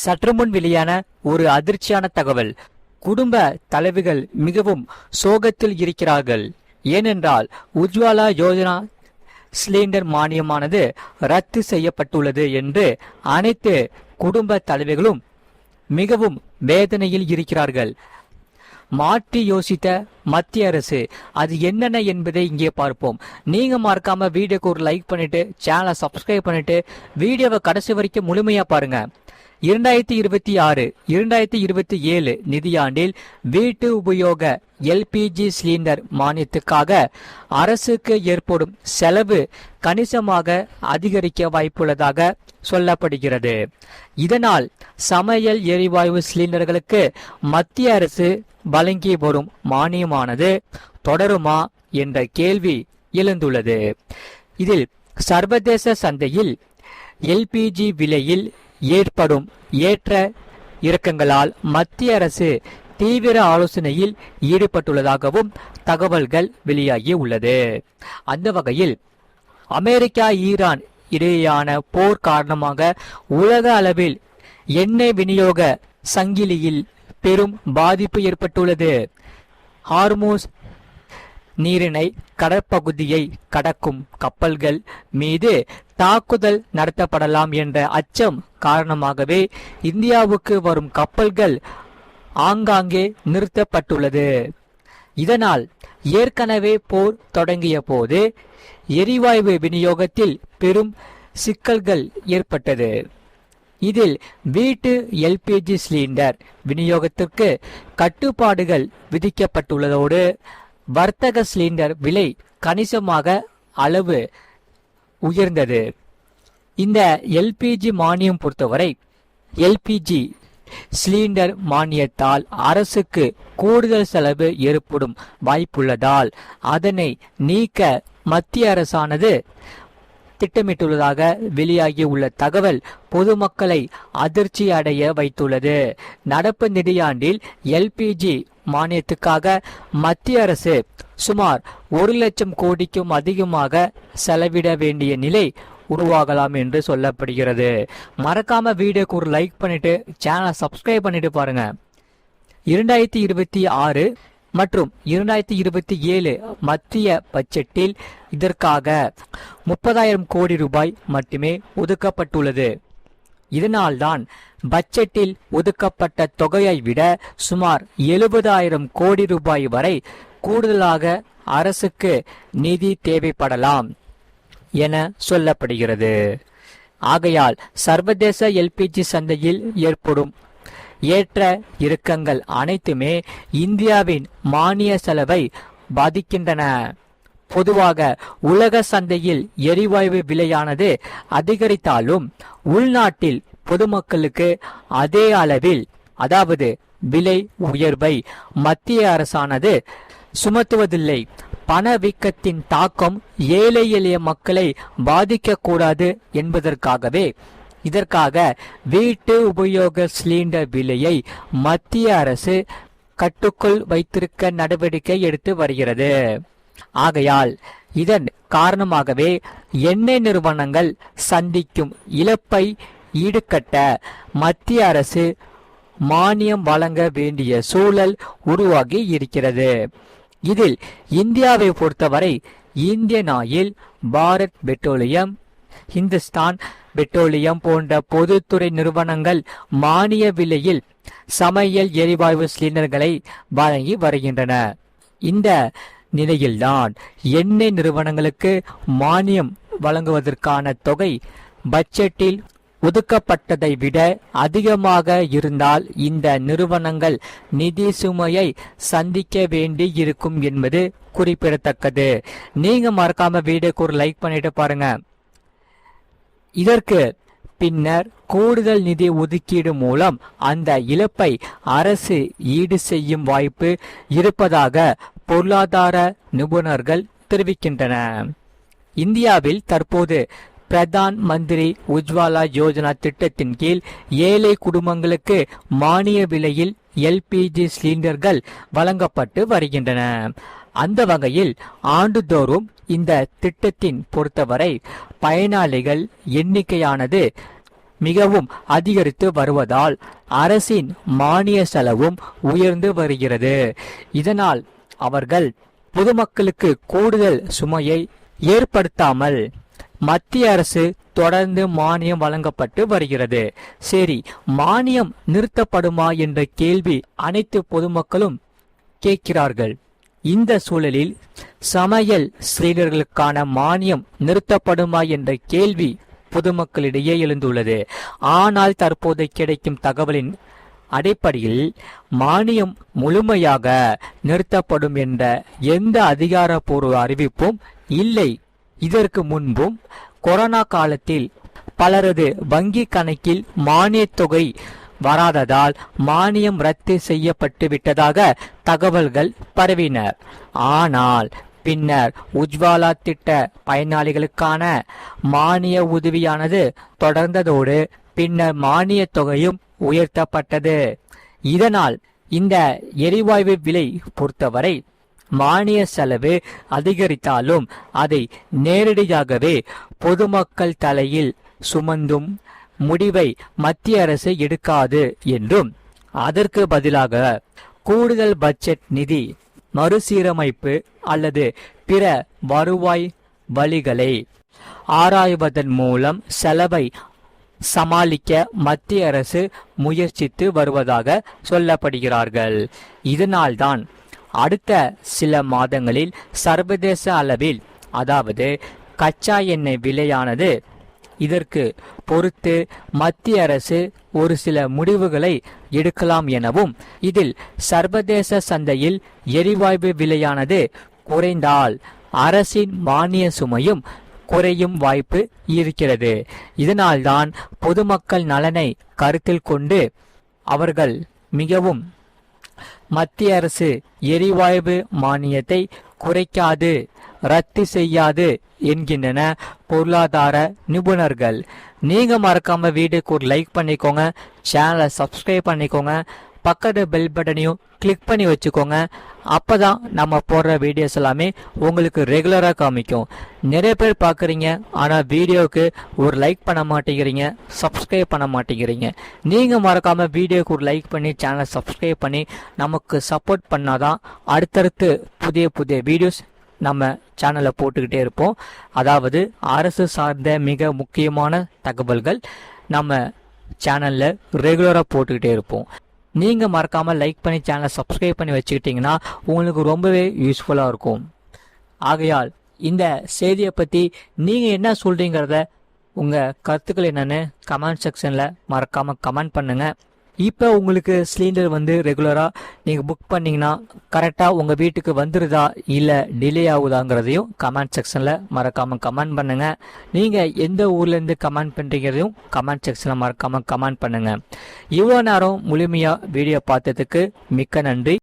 சற்று முன் வெளியான ஒரு அதிர்ச்சியான தகவல். குடும்ப தலைவிகள் மிகவும் சோகத்தில் இருக்கிறார்கள். ஏனென்றால் உஜ்வாலா யோஜனா சிலிண்டர் மானியமானது ரத்து செய்யப்பட்டுள்ளது என்று அனைத்து குடும்ப தலைவிகளும் மிகவும் வேதனையில் இருக்கிறார்கள். மாற்றி யோசித்த மத்திய அரசு அது என்னென்ன என்பதை இங்கே பார்ப்போம். நீங்க மறக்காம வீடியோக்கு ஒரு லைக் பண்ணிட்டு சேனலை சப்ஸ்கிரைப் பண்ணிட்டு வீடியோவை கடைசி வரைக்கும் முழுமையா பாருங்க. 2026 2027 நிதியாண்டில் வீட்டு உபயோக எல்பிஜி சிலிண்டர் மானியத்துக்காக அரசுக்கு ஏற்படும் செலவு கணிசமாக அதிகரிக்க வாய்ப்புள்ளதாக சொல்லப்படுகிறது. இதனால் சமையல் எரிவாயு சிலிண்டர்களுக்கு மத்திய அரசு வழங்கி வரும் மானியமானது தொடருமா என்ற கேள்வி எழுந்துள்ளது. இதில் சர்வதேச சந்தையில் எல்பிஜி விலையில் ஏற்படும் ஏற்ற இறக்கங்களால் மத்திய அரசு தீவிர ஆலோசனையில் ஈடுபட்டுள்ளதாகவும் தகவல்கள் வெளியாகி உள்ளது. அந்த வகையில் அமெரிக்கா ஈரான் இடையேயான போர் காரணமாக உலக அளவில் எண்ணெய் விநியோக சங்கிலியில் பெரும் பாதிப்பு ஏற்பட்டுள்ளது. ஹார்மூஸ் நீரிணை கடற்பகுதியை கடக்கும் கப்பல்கள் மீது தாக்குதல் நடத்தப்படலாம் என்ற அச்சம் காரணமாகவே இந்தியாவுக்கு வரும் கப்பல்கள் ஆங்காங்கே நிறுத்தப்பட்டுள்ளது. இதனால் ஏற்கனவே போர் தொடங்கிய போது எரிவாயு விநியோகத்தில் பெரும் சிக்கல்கள் ஏற்பட்டது. இதில் வீட்டு எல்பிஜி சிலிண்டர் விநியோகத்திற்கு கட்டுப்பாடுகள் விதிக்கப்பட்டுள்ளதோடு வர்த்தக சிலிண்டர் விலை கணிசமாக அளவு உயர்ந்தது. இந்த எல்பிஜி மானியம் பொறுத்தவரை எல்பிஜி சிலிண்டர் மானியத்தால் அரசுக்கு கூடுதல் செலவு ஏற்படும் வாய்ப்புள்ளதால் அதனை நீக்க மத்திய அரசானது திட்டமிட்டுள்ளதாக வெளியாகியுள்ள தகவல் பொதுமக்களை அதிர்ச்சி அடைய வைத்துள்ளது. நடப்பு நிதியாண்டில் எல்பிஜி மானியத்துக்காக மத்திய அரசு சுமார் 1 லட்சம் கோடிக்கும் அதிகமாக செலவிட வேண்டிய நிலை உருவாகலாம் என்று சொல்லப்படுகிறது. மறக்காம வீடியோக்கு ஒரு லைக் பண்ணிட்டு சேனலை சப்ஸ்கிரைப் பண்ணிட்டு பாருங்க. 2026 மற்றும் 2027 மத்திய பட்ஜெட்டில் இதற்காக 30,000 கோடி ரூபாய் மட்டுமே ஒதுக்கப்பட்டுள்ளது. இதனால்தான் பட்ஜெட்டில் ஒதுக்கப்பட்ட தொகையை விட சுமார் 70,000 கோடி ரூபாய் வரை கூடுதலாக அரசுக்கு நிதி தேவைப்படலாம் என சொல்லப்படுகிறது. ஆகையால் சர்வதேச எல்பிஜி சந்தையில் ஏற்படும் ஏற்ற இறக்கங்கள் அனைத்துமே இந்தியாவின் மானிய செலவை பாதிக்கின்றன. பொதுவாக உலக சந்தையில் எரிவாயு விலையானது அதிகரித்தாலும் உள்நாட்டில் பொதுமக்களுக்கு அதே அளவில் அதாவது விலை உயர்வை மத்திய அரசானது சுமத்துவதில்லை. பணவீக்கத்தின் தாக்கம் ஏழை எளிய மக்களை பாதிக்கக்கூடாது என்பதற்காகவே இதற்காக வீட்டு உபயோக சிலிண்டர் விலையை மத்திய அரசு கட்டுக்குள் வைத்திருக்க நடவடிக்கை எடுத்து வருகிறது. ஆகையால் இதன் காரணமாகவே எண்ணெய் நிறுவனங்கள் சந்திக்கும் இழப்பை ஈடுகட்ட மத்திய அரசு மானியம் வழங்க வேண்டிய சூழல் உருவாகி இருக்கிறது. இதில் இந்தியாவை பொறுத்தவரை Indian oil, Bharat petroleum, Hindustan petroleum போன்ற பொதுத்துறை நிறுவனங்கள் மானிய விலையில் சமையல் எரிவாயு சிலிண்டர்களை வழங்கி வருகின்றன. இந்த நிலையில்தான் எண்ணெய் நிறுவனங்களுக்கு மானியம் வழங்குவதற்கான தொகை பட்ஜெட்டில் ஒதுக்கப்பட்டதை விட அதிகமாக இருந்தால் இந்த நிறுவனங்கள் நிதி சுமையை சந்திக்க வேண்டி இருக்கும் என்பது குறிப்பிடத்தக்கது. நீங்க மறக்காம வீடியோக்கு ஒரு லைக் பண்ணிட்டு பாருங்க. இதற்கு பின்னர் கூடுதல் நிதி ஒதுக்கீடு மூலம் அந்த இழப்பை அரசு ஈடு செய்யும் வாய்ப்பு இருப்பதாக பொருளாதார நிபுணர்கள் தெரிவிக்கின்றன. இந்தியாவில் தற்போது பிரதான் மந்திரி உஜ்வாலா யோஜனா திட்டத்தின் கீழ் ஏழை குடும்பங்களுக்கு மானிய விலையில் எல்பிஜி சிலிண்டர்கள் வழங்கப்பட்டு வருகின்றன. அந்த வகையில் ஆண்டுதோறும் இந்த திட்டத்தின் பொறுத்தவரை பயனாளிகள் எண்ணிக்கையானது மிகவும் அதிகரித்து வருவதால் அரசின் மானிய செலவும் உயர்ந்து வருகிறது. இதனால் அவர்கள் பொதுமக்களுக்கு கூடுதல் சுமையை ஏற்படுத்தாமல் மத்திய அரசு தொடர்ந்து மானியம் வழங்கப்பட்டு வருகிறது. சரி, மானியம் நிறுத்தப்படுமா என்ற கேள்வி அனைத்து பொதுமக்களும் கேட்கிறார்கள். இந்த சூழலில் சமையல் சிலிண்டர்களுக்கான மானியம் நிறுத்தப்படுமா என்ற கேள்வி பொதுமக்களிடையே எழுந்துள்ளது. ஆனால் தற்போது கிடைக்கும் தகவலின் அடிப்படையில் மானியம் முழுமையாக நிறுத்தப்படும் என்ற எந்த அதிகாரப்பூர்வ அறிவிப்பும் இல்லை. இதற்கு முன்பும் கொரோனா காலத்தில் பலரது வங்கி கணக்கில் மானியத் தொகை வராததால் மானியம் ரத்து செய்யப்பட்டு விட்டதாக தகவல்கள் பரவின. ஆனால் பின்னர் உஜ்வாலா திட்ட பயனாளிகளுக்கான மானிய உதவியானது தொடர்ந்ததோடு பின்னர் மானிய தொகையும் உயர்த்தப்பட்டது. இதனால் இந்த எரிவாயு விலை பொறுத்தவரை மானிய செலவு அதிகரித்தாலும் அதை நேரடியாகவே பொதுமக்கள் தலையில் சுமந்தும் முடிவை மத்திய அரசு எடுக்காது என்றும், அதற்கு பதிலாக கூடுதல் பட்ஜெட் நிதி மறுசீரமைப்பு அல்லது பிற வருவாய் வழிகளை ஆராய்வதன் மூலம் செலவை சமாளிக்க மத்திய அரசு முயற்சித்து வருவதாக சொல்லப்படுகிறார்கள். இதனால்தான் அடுத்த சில மாதங்களில் சர்வதேச அளவில், அதாவது கச்சா எண்ணெய் விலையானது இதற்கு பொறுத்து மத்திய அரசு ஒரு சில முடிவுகளை எடுக்கலாம் எனவும், இதில் சர்வதேச சந்தையில் எரிவாயு விலையானது குறைந்தால் அரசின் மானிய சுமையும் குறையும் வாய்ப்பு இருக்கிறது. இதனால்தான் பொதுமக்கள் நலனை கருத்தில் கொண்டு அவர்கள் மிகவும் மத்திய அரசு எரிவாயு மானியத்தை குறைக்காது, ரத்து செய்யாது என்கின்றன பொருளாதார நிபுணர்கள். நீங்க மறக்காம வீடியோக்கு ஒரு லைக் பண்ணிக்கோங்க, சேனலை சப்ஸ்கிரைப் பண்ணிக்கோங்க, பக்கத்து பெல் பட்டனையும் கிளிக் பண்ணி வச்சுக்கோங்க. அப்பதான் நம்ம போடுற வீடியோஸ் எல்லாமே உங்களுக்கு ரெகுலராக காமிக்கும். நிறைய பேர் பார்க்குறீங்க, ஆனால் வீடியோவுக்கு ஒரு லைக் பண்ண மாட்டேங்கிறீங்க, சப்ஸ்கிரைப் பண்ண மாட்டேங்கிறீங்க. நீங்கள் மறக்காம வீடியோக்கு ஒரு லைக் பண்ணி சேனலை சப்ஸ்கிரைப் பண்ணி நமக்கு சப்போர்ட் பண்ணாதான் அடுத்தடுத்து புதிய புதிய வீடியோஸ் நம்ம சேனலில் போட்டுக்கிட்டே இருப்போம். அதாவது அரசு சார்ந்த மிக முக்கியமான தகவல்கள் நம்ம சேனலில் ரெகுலராக போட்டுக்கிட்டே இருப்போம். நீங்கள் மறக்காமல் லைக் பண்ணி சேனலை சப்ஸ்கிரைப் பண்ணி வச்சுக்கிட்டிங்கன்னா உங்களுக்கு ரொம்பவே யூஸ்ஃபுல்லாக இருக்கும். ஆகையால் இந்த செய்தியை பற்றி நீங்கள் என்ன சொல்கிறீங்கிறத, உங்கள் கருத்துக்கள் என்னென்னு கமெண்ட் செக்ஷனில் மறக்காமல் கமெண்ட் பண்ணுங்கள். இப்போ உங்களுக்கு சிலிண்டர் வந்து ரெகுலராக நீங்கள் புக் பண்ணிங்கன்னா கரெக்டாக உங்கள் வீட்டுக்கு வந்துடுதா இல்லை டிலே ஆகுதாங்கிறதையும் கமெண்ட் செக்ஷனில் மறக்காமல் கமெண்ட் பண்ணுங்கள். நீங்கள் எந்த ஊர்லேருந்து கமெண்ட் பண்ணுறீங்கிறதையும் கமெண்ட் செக்ஷனில் மறக்காமல் கமெண்ட் பண்ணுங்கள். இவ்வளோ நேரம் முழுமையாக வீடியோ பார்த்ததுக்கு மிக்க நன்றி.